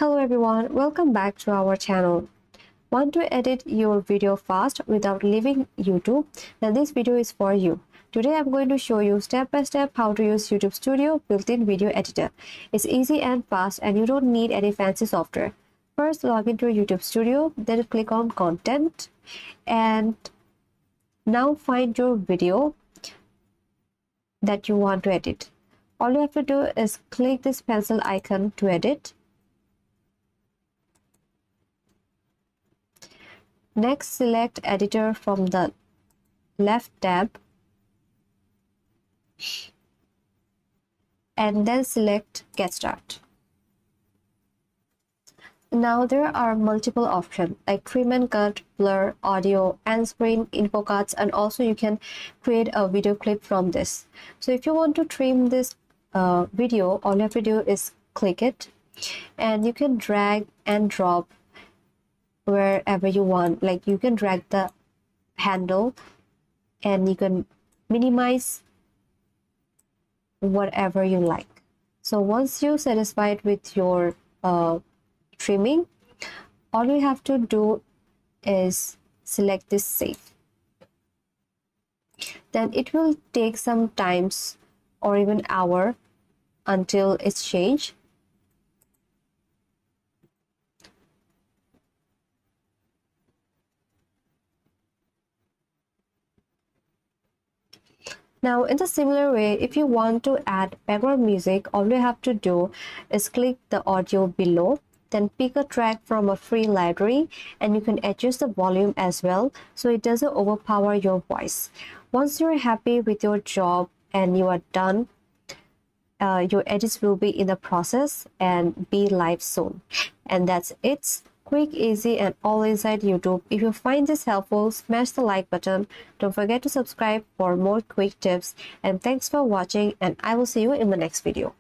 Hello everyone, welcome back to our channel. Want to edit your video fast without leaving YouTube? Then this video is for you. Today I'm going to show you step by step how to use YouTube Studio built-in video editor. It's easy and fast and you don't need any fancy software. First log into YouTube Studio, then click on content and now find your video that you want to edit. All you have to do is click this pencil icon to edit. Next, select Editor from the left tab and then select Get Start. Now there are multiple options like trim and cut, blur, audio, end screen, info cards, and also you can create a video clip from this. So if you want to trim this video, all you have to do is click it and you can drag and drop wherever you want. Like you can drag the handle and you can minimize whatever you like. So once you're satisfied with your trimming, all you have to do is select this save. Then it will take some times or even hour until it's changed. Now, in the similar way, if you want to add background music, all you have to do is click the audio below, then pick a track from a free library, and you can adjust the volume as well so it doesn't overpower your voice. Once you're happy with your job and you are done, your edits will be in the process and be live soon. And that's it. Quick, easy, and all inside YouTube. If you find this helpful, smash the like button. Don't forget to subscribe for more quick tips. And thanks for watching, and I will see you in the next video.